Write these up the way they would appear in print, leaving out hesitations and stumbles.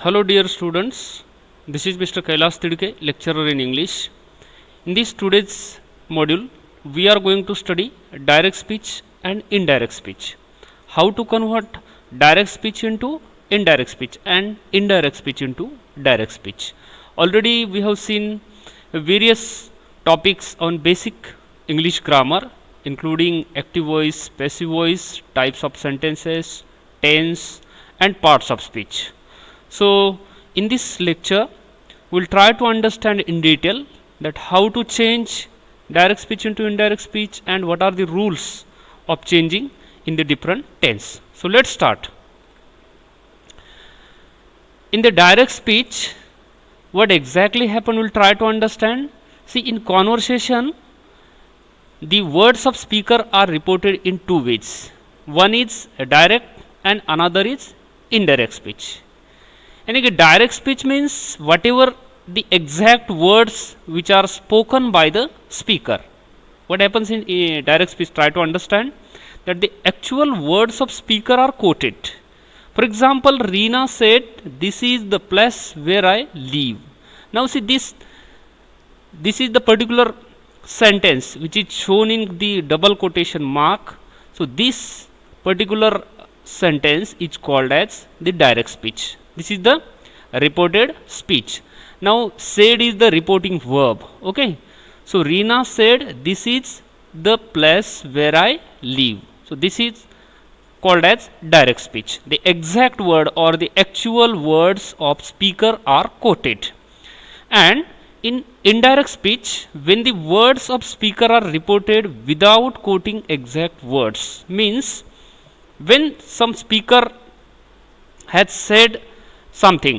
Hello dear students, this is Mr. Kailas Tidke, lecturer in English. In this today's module, we are going to study direct speech and indirect speech. How to convert direct speech into indirect speech and indirect speech into direct speech. Already we have seen various topics on basic English grammar, including active voice, passive voice, types of sentences, tense and parts of speech. So in this lecture we will try to understand in detail that how to change direct speech into indirect speech and what are the rules of changing in the different tense. So let's start. In the direct speech, what exactly happened we'll try to understand. See, in conversation the words of speaker are reported in two ways. One is direct and another is indirect speech. And again, direct speech means whatever the exact words which are spoken by the speaker. What happens in direct speech? Try to understand that the actual words of speaker are quoted. For example, Reena said, "This is the place where I live." Now see, this is the particular sentence which is shown in the double quotation mark. So this particular sentence is called as the direct speech. This is the reported speech. Now said is the reporting verb. Okay. So Reena said, "This is the place where I live." So this is called as direct speech. The exact word or the actual words of speaker are quoted. And in indirect speech, when the words of speaker are reported without quoting exact words, means when some speaker has said something,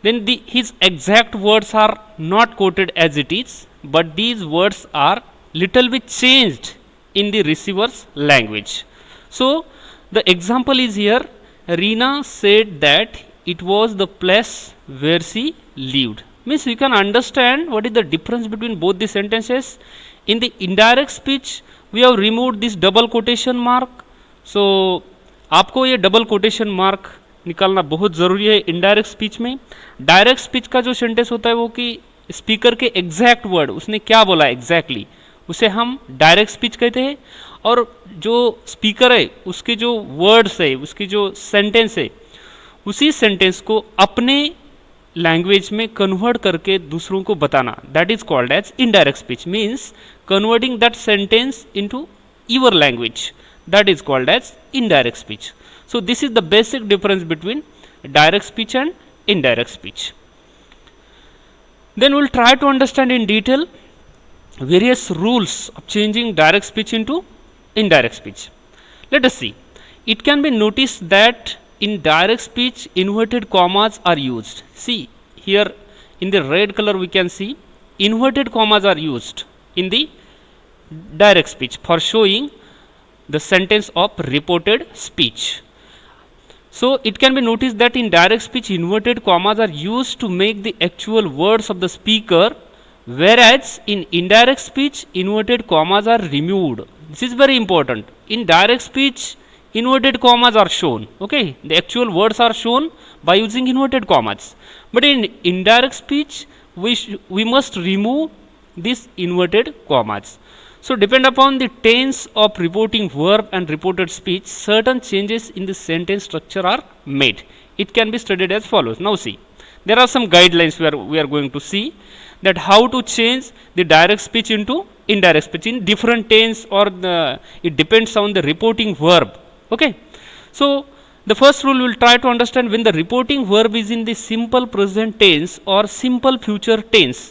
then his exact words are not quoted as it is, but these words are little bit changed in the receiver's language. So the example is here, Reena said that it was the place where she lived. Means you can understand what is the difference between both the sentences. In the indirect speech we have removed this double quotation mark. So आपको ये double quotation mark निकालना बहुत ज़रूरी है indirect speech में. Direct speech का जो sentence होता है वो कि स्पीकर के एग्जैक्ट वर्ड उसने क्या बोला एग्जैक्टली उसे हम डायरेक्ट स्पीच कहते हैं. और जो स्पीकर है उसके जो वर्ड्स है उसकी जो सेंटेंस है उसी सेंटेंस को अपने लैंग्वेज में कन्वर्ट करके दूसरों को बताना, that is called as indirect speech. Means converting that sentence into your language, that is called as indirect speech. So this is the basic difference between direct speech and indirect speech. Then we will try to understand in detail various rules of changing direct speech into indirect speech. Let us see. It can be noticed that in direct speech inverted commas are used. See here in the red color we can see inverted commas are used in the direct speech for showing the sentence of reported speech. So it can be noticed that in direct speech inverted commas are used to make the actual words of the speaker, whereas in indirect speech inverted commas are removed. This is very important. In direct speech inverted commas are shown. Okay, the actual words are shown by using inverted commas, but in indirect speech we must remove these inverted commas. So depend upon the tense of reporting verb and reported speech, certain changes in the sentence structure are made. It can be studied as follows. Now see, there are some guidelines where we are going to see that how to change the direct speech into indirect speech in different tense, or it depends on the reporting verb. Okay. So the first rule we will try to understand, when the reporting verb is in the simple present tense or simple future tense,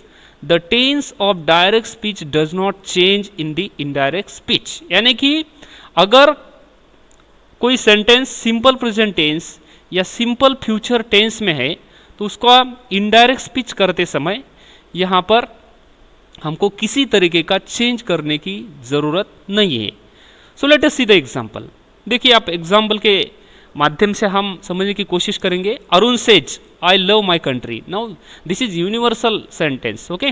the tense of direct speech does not change in the indirect speech. यानी कि अगर कोई sentence simple present tense या simple future tense में है तो उसका indirect speech करते समय यहाँ पर हमको किसी तरीके का चेंज करने की ज़रूरत नहीं है. So let us see the example. देखिए आप एग्जांपल के माध्यम से हम समझने की कोशिश करेंगे. Arun says, I love my country. Now this is universal sentence. Okay,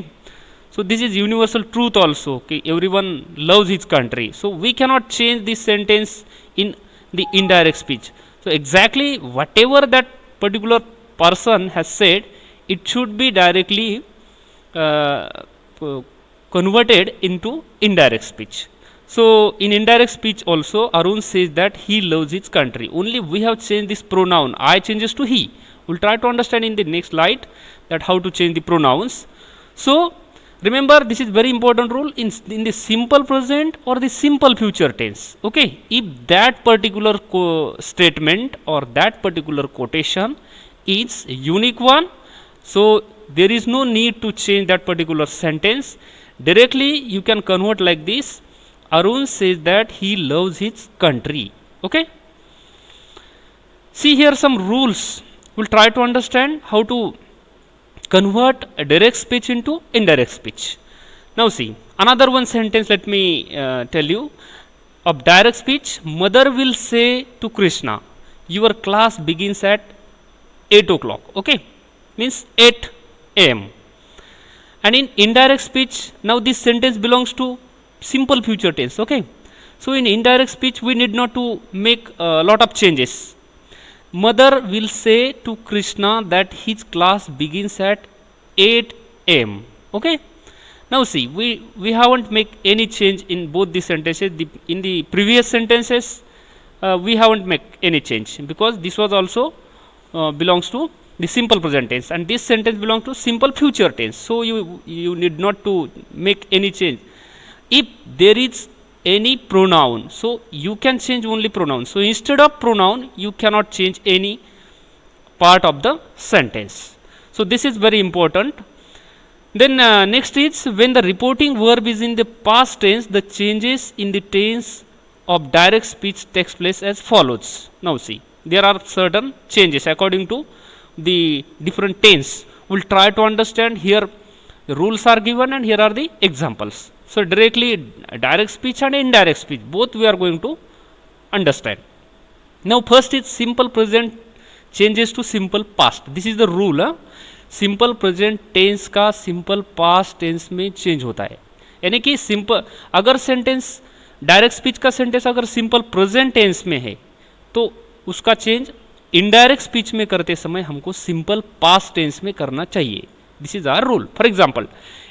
so this is universal truth also. Okay, everyone loves his country, so we cannot change this sentence in the indirect speech. So exactly whatever that particular person has said, it should be directly converted into indirect speech. So in indirect speech also Arun says that he loves his country. Only we have changed this pronoun. I changes to he. We'll try to understand in the next slide that how to change the pronouns. So remember, this is very important rule in the simple present or the simple future tense. Okay, if that particular statement or that particular quotation is unique one, so there is no need to change that particular sentence. Directly you can convert like this. Arun says that he loves his country. Okay, see here some rules. We'll try to understand how to convert a direct speech into indirect speech. Now see, another one sentence, let me tell you. Of direct speech, mother will say to Krishna, your class begins at 8 o'clock. Okay, means 8 am. And in indirect speech, now this sentence belongs to simple future tense. Okay, so in indirect speech we need not to make a lot of changes. Mother will say to Krishna that his class begins at 8 am. Okay, now see, we haven't make any change in both the sentences. In the previous sentences we haven't make any change, because this was also belongs to the simple present tense, and this sentence belongs to simple future tense. So you need not to make any change. If there is any pronoun, so you can change only pronoun. So instead of pronoun you cannot change any part of the sentence. So this is very important. Then next is, when the reporting verb is in the past tense, the changes in the tense of direct speech takes place as follows. Now see, there are certain changes according to the different tense. We'll try to understand. Here the rules are given and here are the examples. So directly direct speech and indirect speech, both we are going to understand. Now first is simple present changes to simple past. This is the rule. Simple present tense का simple past tense में change होता है. यानी कि simple, अगर sentence direct speech का sentence अगर simple present tense में है तो उसका चेंज इनडायरेक्ट स्पीच में करते समय हमको सिंपल पास्ट टेंस में करना चाहिए. This is our rule. For example,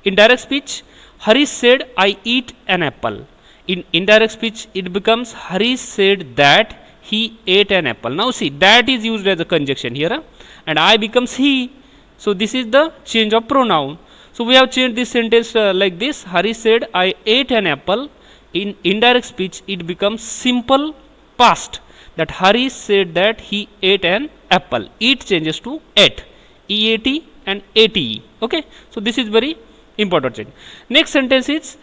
in direct speech Hari said I eat an apple. in indirect speech it becomes Hari said that he ate an apple. Now see, that is used as a conjunction here, and I becomes he. So this is the change of pronoun. So we have changed this sentence like this: Hari said I ate an apple. In indirect speech it becomes simple past, that Hari said that he ate an apple. Eat changes to ate, EAT and ATE. Okay, so this is very important change. Next sentence is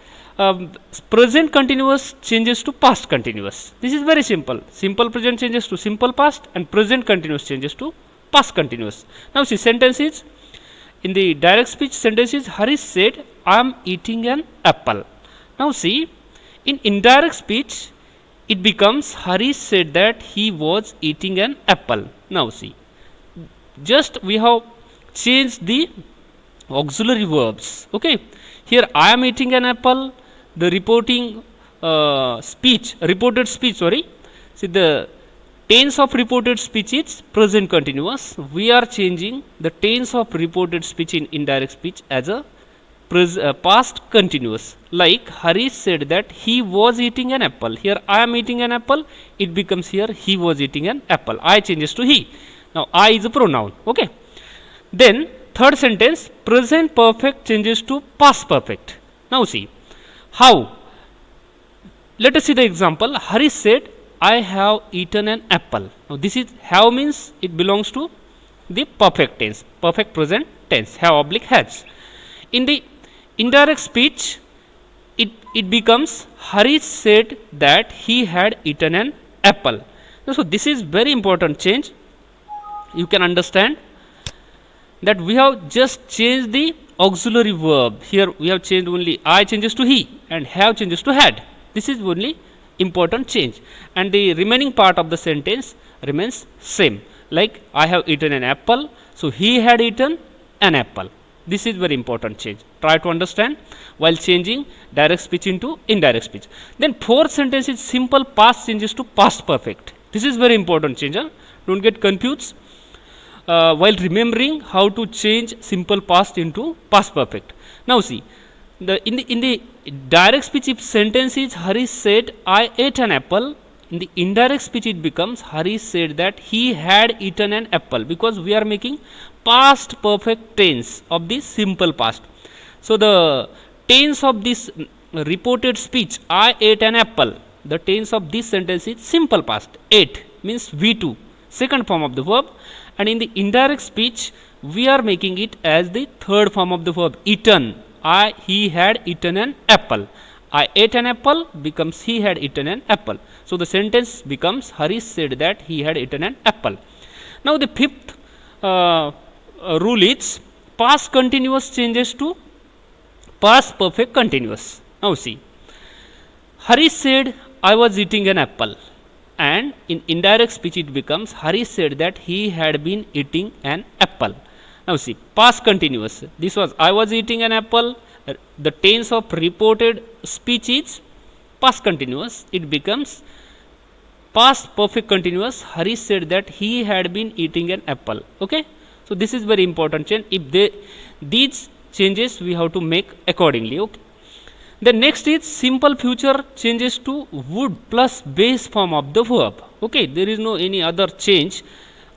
present continuous changes to past continuous. This is very simple. Simple present changes to simple past and present continuous changes to past continuous. Now see, sentence is, in the direct speech sentence is Hari said I am eating an apple. Now see, in indirect speech it becomes Hari said that he was eating an apple. Now see, just we have changed the auxiliary verbs. Okay, here I am eating an apple. The reported speech, see, the tense of reported speech is present continuous. We are changing the tense of reported speech in indirect speech as a past continuous. Like Hari said that he was eating an apple. Here I am eating an apple. It becomes here he was eating an apple. I changes to he. Now I is a pronoun. Okay. Then third sentence, present perfect changes to past perfect. Now see how. Let us see the example. Hari said I have eaten an apple. Now this is have means it belongs to the perfect tense, perfect present tense, have oblique has. In the indirect speech it becomes Hari said that he had eaten an apple. So this is very important change. You can understand that we have just changed the auxiliary verb. Here we have changed only I changes to he and have changes to had. This is only important change, and the remaining part of the sentence remains same. Like I have eaten an apple, so he had eaten an apple. This is very important change. Try to understand while changing direct speech into indirect speech. Then fourth sentence is simple past changes to past perfect. This is very important change. Don't get confused. while remembering how to change simple past into past perfect. Now see, in the direct speech, if sentence is Hari said I ate an apple, in the indirect speech it becomes Hari said that he had eaten an apple, because we are making past perfect tense of the simple past. So the tense of this reported speech I ate an apple, the tense of this sentence is simple past. Ate means V2, second form of the verb, and in the indirect speech we are making it as the third form of the verb, eaten. He had eaten an apple. I ate an apple becomes he had eaten an apple. So the sentence becomes Hari said that he had eaten an apple. Now the fifth rule is past continuous changes to past perfect continuous. Now see, Hari said I was eating an apple, and in indirect speech it becomes Hari said that he had been eating an apple. Now see, past continuous, this was I was eating an apple, the tense of reported speech is past continuous, it becomes past perfect continuous, Hari said that he had been eating an apple. Okay, so this is very important change. If these changes we have to make accordingly. Okay, the next is simple future changes to would plus base form of the verb. Okay, there is no any other change.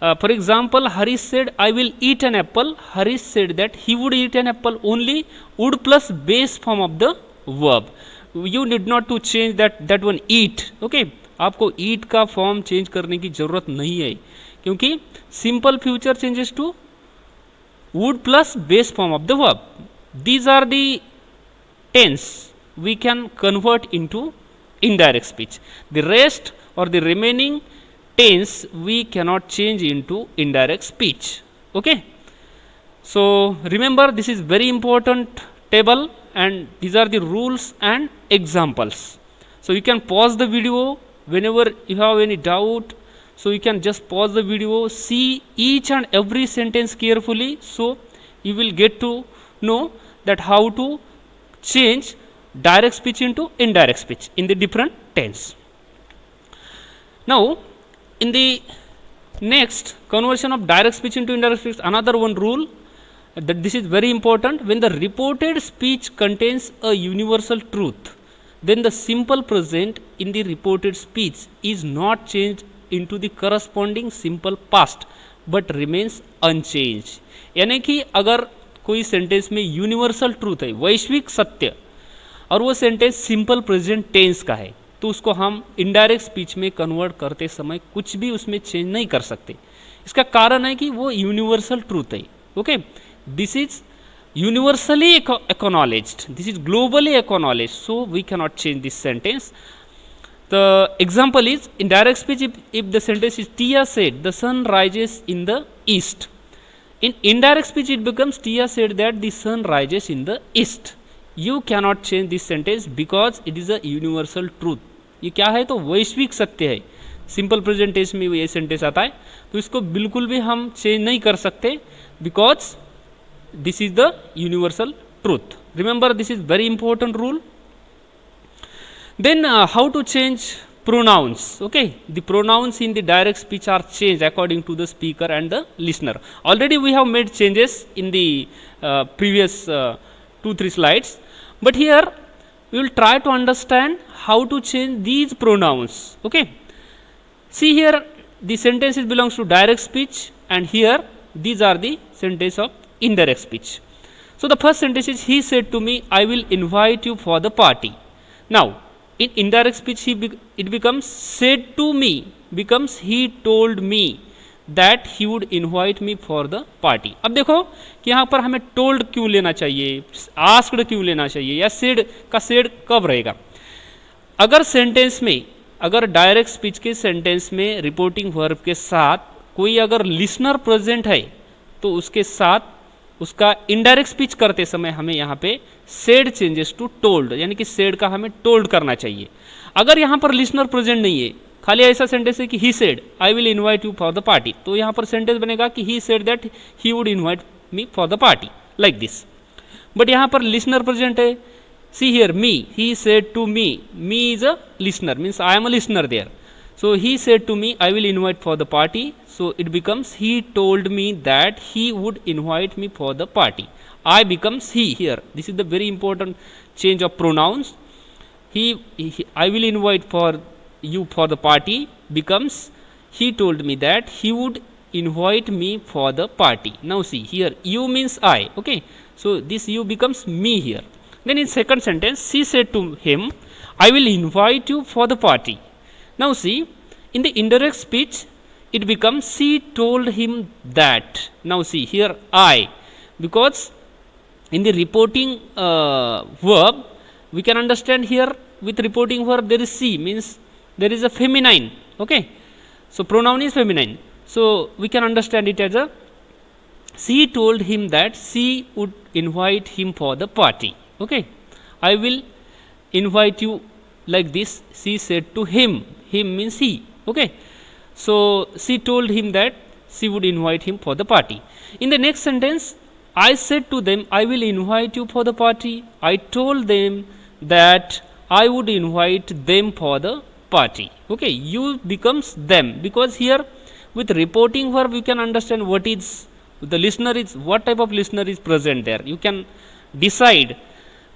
For example, Hari said I will eat an apple, Hari said that he would eat an apple, only would plus base form of the verb. You need not to change that one eat. Okay, आपको eat का form change करने की जरूरत नहीं है, क्योंकि simple future changes to would plus base form of the verb. These are the tense we can convert into indirect speech. The rest or the remaining tense we cannot change into indirect speech. Okay, so remember this is very important table, and these are the rules and examples. So you can pause the video whenever you have any doubt. So you can just pause the video, see each and every sentence carefully, so you will get to know that how to change direct speech into indirect speech in the different tense. Now in the next conversion of direct speech into indirect speech, another one rule that this is very important. When the reported speech contains a universal truth, then the simple present in the reported speech is not changed into the corresponding simple past but remains unchanged. यानी कि अगर कोई sentence में universal truth है, वैश्विक सत्य, और वो सेंटेंस सिंपल प्रेजेंट टेंस का है, तो उसको हम इनडायरेक्ट स्पीच में कन्वर्ट करते समय कुछ भी उसमें चेंज नहीं कर सकते. इसका कारण है कि वो यूनिवर्सल ट्रूथ है. Okay, this is universally acknowledged, this is globally acknowledged, so we cannot change this sentence. The example is in direct speech, if the sentence is Tia said the sun rises in the east. In indirect speech it becomes Tia said that the sun rises in the east. You cannot change this sentence because it is a universal truth. ये क्या है, तो वैश्विक सत्य है. Simple present tense में ये sentence आता है, तो इसको बिल्कुल भी हम चेंज नहीं कर सकते, because this is the universal truth. Remember, this is very important rule. Then how to change pronouns. Okay, the pronouns in the direct speech are changed according to the speaker and the listener. Already we have made changes in the previous 2-3 slides, but here we will try to understand how to change these pronouns. Okay, see here the sentences belongs to direct speech, and here these are the sentences of indirect speech. So the first sentence is he said to me I will invite you for the party. Now in indirect speech it becomes said to me becomes he told me that he would invite me for the party. अब देखो कि यहाँ पर हमें told क्यों लेना चाहिए, asked क्यों लेना चाहिए, या said का said कब रहेगा. अगर सेंटेंस में, अगर डायरेक्ट स्पीच के सेंटेंस में रिपोर्टिंग वर्ब के साथ कोई अगर लिसनर प्रेजेंट है, तो उसके साथ उसका इनडायरेक्ट स्पीच करते समय हमें यहाँ पे सेड चेंजेस टू टोल्ड, यानी कि सेड का हमें टोल्ड करना चाहिए. अगर यहाँ पर लिसनर प्रेजेंट नहीं है, खाली ऐसा सेंटेंस है कि he said I will invite you for the party, तो यहाँ पर सेंटेंस बनेगा कि he said that he would invite me for the party, like this. But यहाँ पर लिसनर प्रेजेंट है. See here me, he said to me, me is a listener, means I am a listener there. So he said to me, I will invite for the party. So it becomes he told me that he would invite me for the party. I becomes he here. This is the very important change of pronouns. I will invite for you for the party becomes he told me that he would invite me for the party. Now see here, you means I. Okay, so this you becomes me here. Then in second sentence, she said to him, I will invite you for the party. Now see, in the indirect speech it becomes she told him that. Now see here I, because in the reporting verb we can understand here with reporting verb there is she, means there is a feminine. Okay, so pronoun is feminine, so we can understand it as a she told him that she would invite him for the party. Okay, I will invite you, like this she said to him. Him means he. Okay, so she told him that she would invite him for the party. In the next sentence, I said to them, I will invite you for the party. I told them that I would invite them for the party. Okay, you becomes them, because here with reporting verb you can understand what is the listener is, what type of listener is present there. You can decide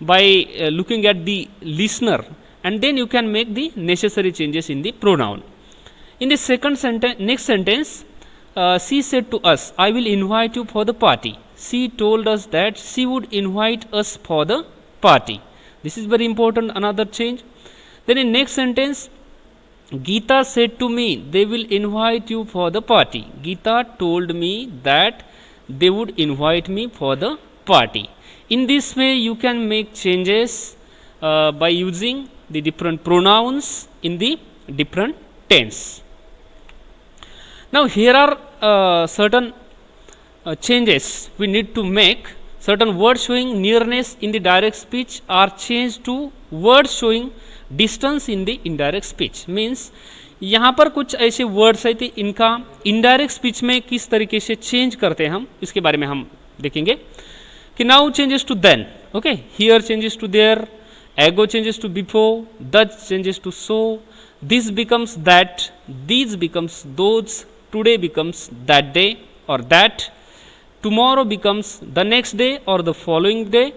by looking at the listener, and then you can make the necessary changes in the pronoun. In the second sentence, next sentence, she said to us, I will invite you for the party. She told us that she would invite us for the party. This is very important, another change. Then in next sentence, Geeta said to me, they will invite you for the party. Geeta told me that they would invite me for the party. In this way you can make changes by using the different pronouns in the different tense. Now here are certain changes we need to make. Certain words showing nearness in the direct speech are changed to words showing distance in the indirect speech. Means यहाँ पर कुछ ऐसे words है, इनका indirect speech में किस तरीके से चेंज करते हैं हम, इसके बारे में हम देखेंगे. कि now changes to then. Okay, here changes to there, ago changes to before, that changes to so, this becomes that, these becomes those, today becomes that day और that, tomorrow becomes the next day or the following day,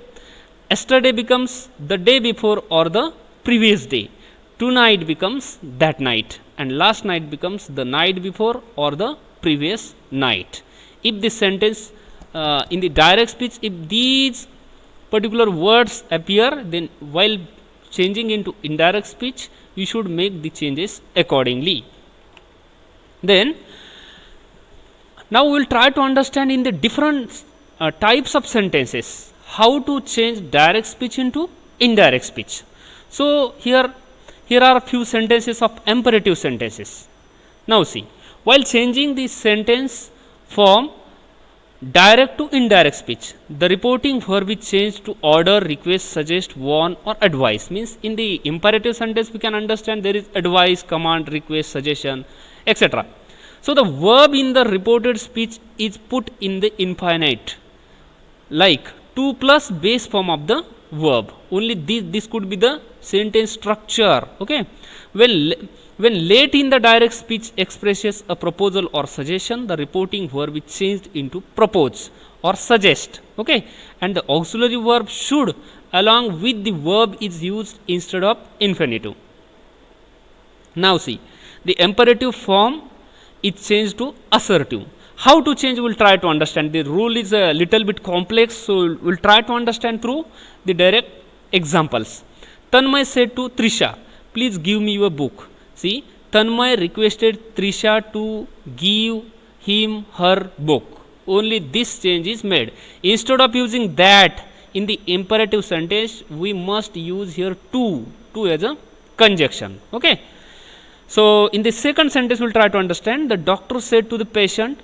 yesterday becomes the day before or the previous day, tonight becomes that night, and last night becomes the night before or the previous night. If this sentence in the direct speech, if these particular words appear, then while changing into indirect speech you should make the changes accordingly. Then now we will try to understand in the different types of sentences how to change direct speech into indirect speech. So here are a few sentences of imperative sentences. Now see, while changing the sentence from direct to indirect speech, the reporting verb is changed to order, request, suggest, warn or advise. Means in the imperative sentence we can understand there is advice, command, request, suggestion, etc. So the verb in the reported speech is put in the infinite, like to plus base form of the verb. Only this could be the sentence structure. Okay, when late in the direct speech expresses a proposal or suggestion, the reporting verb is changed into propose or suggest. Okay, and the auxiliary verb should along with the verb is used instead of infinitive. Now see, the imperative form is changed to assertive. How to change, we'll try to understand. The rule is a little bit complex, so we'll try to understand through the direct examples. Tanmay said to Trisha, please give me your book. See, Tanmay requested Trisha to give him her book. Only this change is made. Instead of using that in the imperative sentence, we must use here to as a conjunction. Okay, so in the second sentence we'll try to understand. The doctor said to the patient,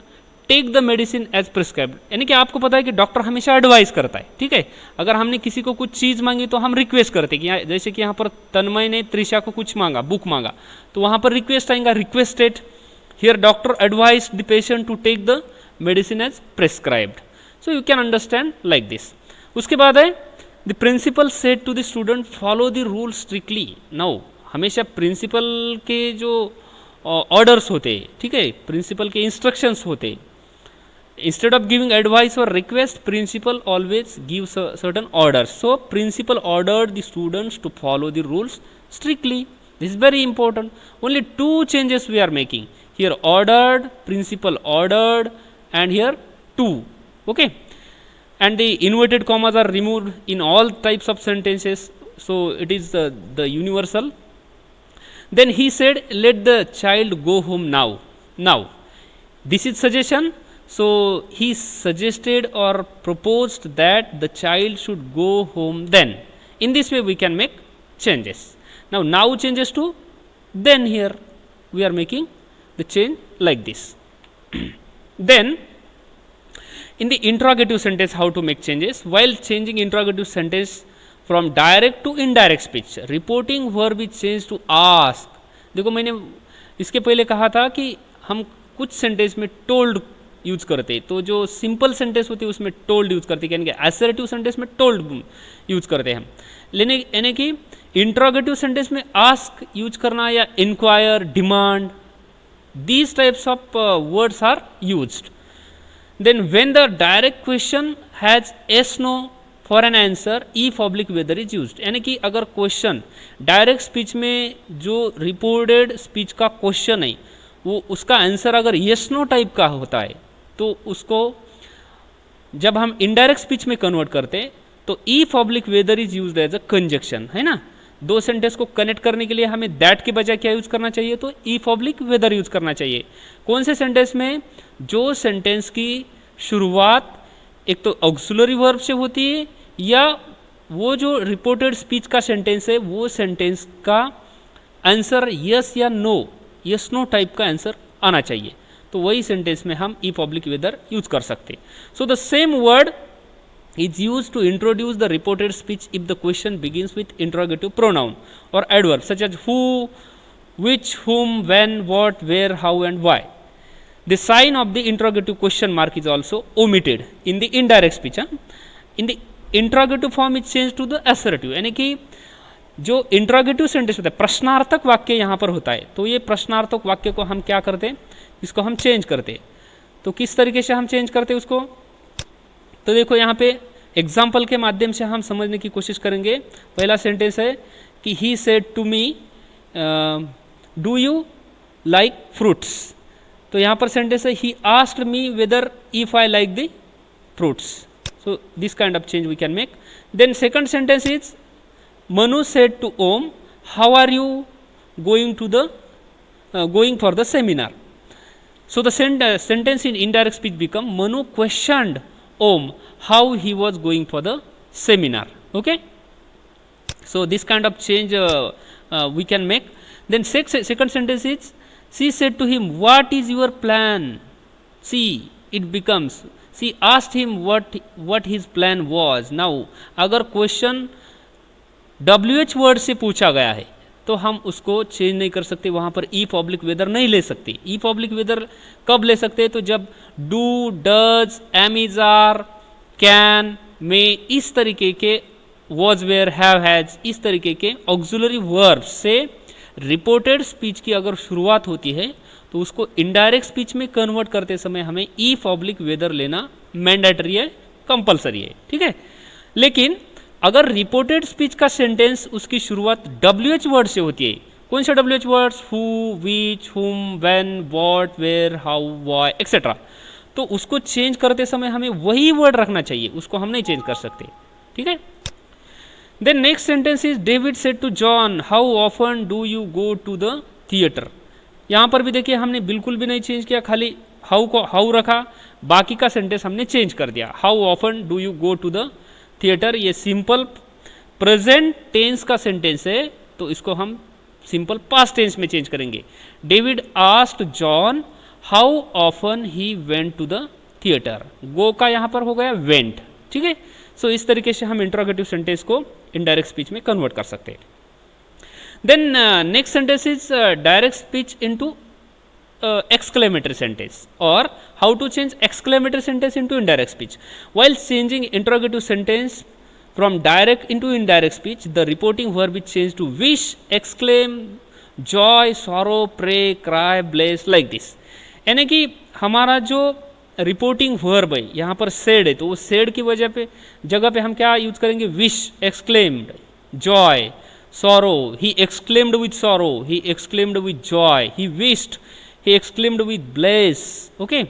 take the medicine as prescribed. यानी कि आपको पता है कि doctor हमेशा advice करता है. ठीक है, अगर हमने किसी को कुछ चीज़ मांगी तो हम रिक्वेस्ट करते हैं कि जैसे कि यहाँ पर तन्मय ने त्रिशा को कुछ मांगा, बुक मांगा, तो वहाँ पर रिक्वेस्ट आएगा, requested. Here doctor advise the patient to take the medicine as prescribed. So you can understand like this. उसके बाद है the principal said to the student follow the rule strictly. Now हमेशा principal के जो orders होते, ठीक है, principal के इंस्ट्रक्शंस होते. Instead of giving advice or request, principal always gives certain orders. So principal ordered the students to follow the rules strictly. This is very important. Only two changes we are making here: ordered, principal ordered, and here two. Okay, and the inverted commas are removed in all types of sentences, so it is the universal. Then he said, let the child go home now. Now this is suggestion. So he suggested or proposed that the child should go home then. In this way we can make changes. Now changes to then. Here we are making the change like this. Then in the interrogative sentence, how to make changes? While changing interrogative sentence from direct to indirect speech, reporting verb is changed to ask. देखो मैंने इसके पहले कहा था कि हम कुछ sentence में टोल्ड यूज करते, तो जो सिंपल सेंटेंस होती है उसमें टोल्ड यूज करते, यानी कि असर्टिव सेंटेंस में टोल्ड यूज करते हैं हम. लेने यानी कि इंट्रोगेटिव सेंटेंस में आस्क यूज करना या enquire, demand, these types of words are used. Then when the direct question has yes no for an answer, if oblique whether is used. यानी कि अगर क्वेश्चन डायरेक्ट स्पीच में जो reported speech का question है वो उसका आंसर अगर yes no टाइप का होता है तो उसको जब हम इनडायरेक्ट स्पीच में कन्वर्ट करते तो if oblique whether is used as a conjunction, है ना. दो सेंटेंस को कनेक्ट करने के लिए हमें दैट के बजाय क्या यूज करना चाहिए, तो if oblique whether यूज करना चाहिए. कौन से सेंटेंस में? जो सेंटेंस की शुरुआत एक तो ऑक्सिलरी वर्ब से होती है या वो जो रिपोर्टेड स्पीच का सेंटेंस है वो सेंटेंस का आंसर यस या नो, यस नो टाइप का आंसर आना चाहिए, तो वही सेंटेंस में हम if oblique whether यूज कर सकते. So the same word is used to introduce the reported speech if the question begins with interrogative pronoun or adverb such as who, which, whom, when, what, where, how and why. The sign of the interrogative question mark is also omitted in the indirect speech. In the interrogative form is changed to the assertive, यानी कि जो interrogative sentence होता है प्रश्नार्थक वाक्य यहाँ पर होता है, तो ये प्रश्नार्थक वाक्य को हम क्या करते हैं, इसको हम चेंज करते. तो किस तरीके से हम चेंज करते उसको, तो देखो यहाँ पे एग्जाम्पल के माध्यम से हम समझने की कोशिश करेंगे. पहला सेंटेंस है कि he said to me do you like fruits, तो यहाँ पर सेंटेंस है he asked me whether if I like the fruits. So this kind of change we can make. Then second sentence is Manu said to Om how are you going to the going for the seminar. So the sentence in indirect speech become Manu questioned Om how he was going for the seminar. Okay, so this kind of change we can make. Then second sentence is she said to him what is your plan. See, it becomes she asked him what his plan was. Now अगर question WH word से पूछा गया है तो हम उसको change नहीं कर सकते, वहाँ पर if oblique whether नहीं ले सकते. if oblique whether कब ले सकते हैं, तो जब do, does, am, is, are, can, may इस तरीके के was, were, have, has इस तरीके के ऑक्सिलरी वर्ब से रिपोर्टेड स्पीच की अगर शुरुआत होती है तो उसको इनडायरेक्ट स्पीच में कन्वर्ट करते समय हमें if oblique whether लेना मैंडेटरी है, कंपलसरी है. ठीक है, लेकिन अगर रिपोर्टेड स्पीच का सेंटेंस उसकी शुरुआत WH वर्ड से होती है, कौन सा WH words, who, which, whom, when, what, where, how, why etcetera, तो उसको चेंज करते समय हमें वही वर्ड रखना चाहिए, उसको हम नहीं चेंज कर सकते. ठीक है. Then next sentence is David said to John how often do you go to the theatre. यहाँ पर भी देखिए हमने बिल्कुल भी नहीं चेंज किया, खाली हाउ को हाउ रखा, बाकी का सेंटेंस हमने चेंज कर दिया. How often do you go to the theatre, ये सिंपल प्रेजेंट टेंस का सेंटेंस है तो इसको हम सिंपल पास्ट टेंस में चेंज करेंगे. David asked John how often he went to the theatre, go का यहाँ पर हो गया वेंट. ठीक है, सो इस तरीके से हम इंट्रोगेटिव सेंटेंस को इनडायरेक्ट स्पीच में कन्वर्ट कर सकते हैं. Then next sentence is direct speech into exclamatory sentence, or how to change exclamatory sentence into indirect speech. While changing interrogative sentence from direct into indirect speech, the reporting verb is changed to wish, exclaim, joy, sorrow, pray, cry, bless, like this. यानी कि हमारा जो reporting verb है यहाँ पर said है, तो वो सेड की जगह पे हम क्या यूज करेंगे, wish, exclaimed, Joy, sorrow, he exclaimed with sorrow, he exclaimed with joy, he wished, he exclaimed with bliss. Okay,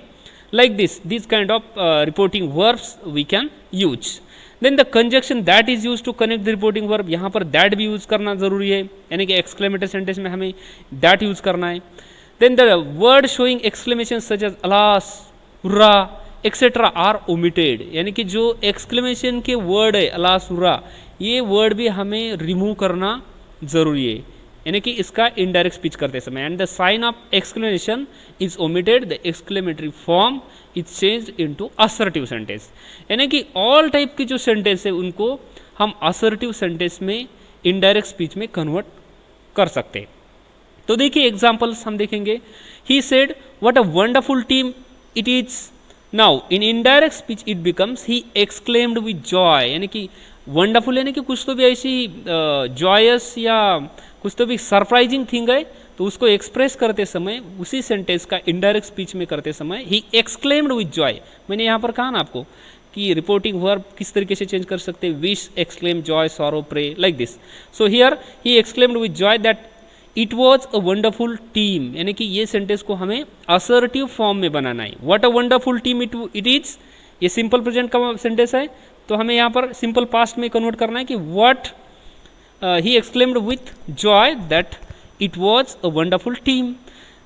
like this kind of reporting verbs we can use. Then the conjunction that is used to connect the reporting verb, यहाँ पर that भी use करना जरूरी है, यानी कि exclamatory sentence में हमें that यूज करना है. Then the word showing exclamation such as alas, hurrah, etc. are omitted. यानी कि जो exclamation के word है alas, hurrah, ये वर्ड भी हमें रिमूव करना जरूरी है, यानी कि इसका इनडायरेक्ट स्पीच करते समय. And the sign of exclamation is omitted, the exclamatory form is changed into assertive sentence. यानी कि ऑल टाइप की जो सेंटेंस है उनको हम असर्टिव सेंटेंस में इनडायरेक्ट स्पीच में कन्वर्ट कर सकते हैं. तो देखिए एग्जाम्पल्स हम देखेंगे. He said what a wonderful team it is. Now in indirect speech it becomes he exclaimed with Joy. यानी कि वंडरफुल यानी कि कुछ तो भी ऐसी जॉयस या कुछ तो भी सरप्राइजिंग थिंग है, तो उसको एक्सप्रेस करते समय उसी सेंटेंस का इनडायरेक्ट स्पीच में करते समय ही एक्सक्लेम्ड विद जॉय. मैंने यहाँ पर कहा ना आपको कि रिपोर्टिंग वर्ब किस तरीके से चेंज कर सकते हैं, wish, exclaim, joy, sorrow, pray, like this. So here he exclaimed with joy that it was a wonderful team. यानी कि ये सेंटेंस को हमें असर्टिव फॉर्म में बनाना है. What a wonderful team it is, ये सिंपल प्रेजेंट का सेंटेंस है, तो हमें यहाँ पर सिंपल पास्ट में कन्वर्ट करना है कि what he exclaimed with joy that it was a wonderful team.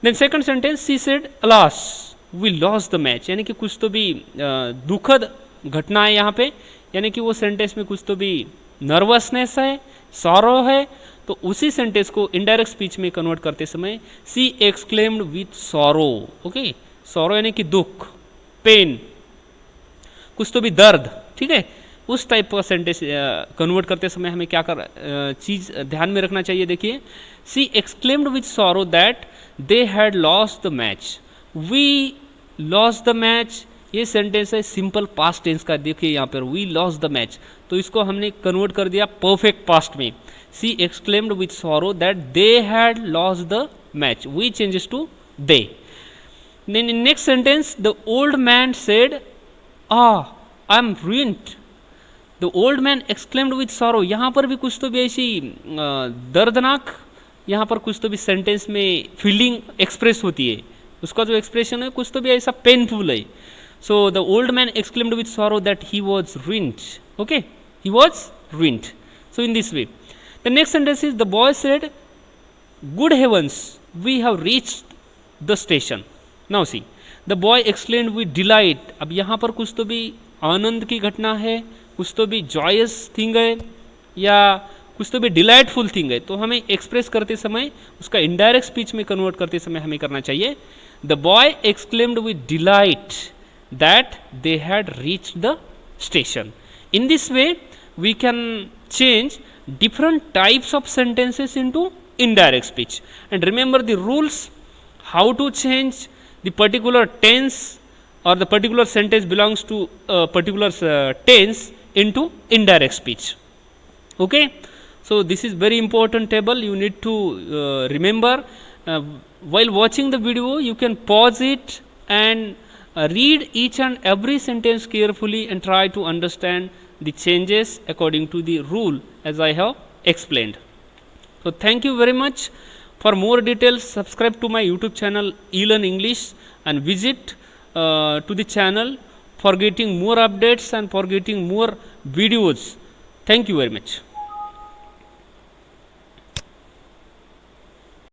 Then second sentence, she said alas we lost the match. यानी कि कुछ तो भी दुखद घटना है यहाँ पे, यानी कि वो सेंटेंस में कुछ तो भी नर्वसनेस है, सॉरो है, तो उसी सेंटेंस को इनडायरेक्ट स्पीच में कन्वर्ट करते समय she exclaimed with sorrow. Okay, sorrow यानी कि दुख, पेन, कुछ तो भी दर्द, ठीक है. उस टाइप का सेंटेंस कन्वर्ट करते समय हमें क्या चीज ध्यान में रखना चाहिए. देखिए, she exclaimed with sorrow that they had lost the match. We lost the match, ये सेंटेंस है सिंपल पास्ट टेंस का. देखिए यहाँ पर वी लॉस्ट द मैच, तो इसको हमने कन्वर्ट कर दिया परफेक्ट पास्ट में. She exclaimed with sorrow that they had lost the match, we changes to they. Then in next sentence, the old man said I am ruined. The old man exclaimed with sorrow. यहाँ पर भी कुछ तो भी ऐसी दर्दनाक, यहाँ पर कुछ तो भी सेंटेंस में फीलिंग एक्सप्रेस होती है, उसका जो एक्सप्रेशन है कुछ तो भी ऐसा पेनफुल है. So the old man exclaimed with sorrow that he was ruined. Okay, he was ruined. So in this way. The next sentence is, the boy said good heavens we have reached the station. Now see, the boy exclaimed with delight. अब यहाँ पर कुछ तो भी आनंद की घटना है, कुछ तो भी जॉयस थिंग है, या कुछ तो भी डिलाइटफुल थिंग है, तो हमें एक्सप्रेस करते समय उसका इनडायरेक्ट स्पीच में कन्वर्ट करते समय हमें करना चाहिए the boy exclaimed with delight that they had reached the station. In this way we can change different types of sentences into indirect speech. And remember the rules how to change the particular tense or the particular sentence belongs to a particular tense into indirect speech. Okay, so this is very important table you need to remember. While watching the video you can pause it and read each and every sentence carefully and try to understand the changes according to the rule as I have explained. So thank you very much. For more details subscribe to my YouTube channel eLearn English and visit to the channel for getting more updates and for getting more videos. Thank you very much.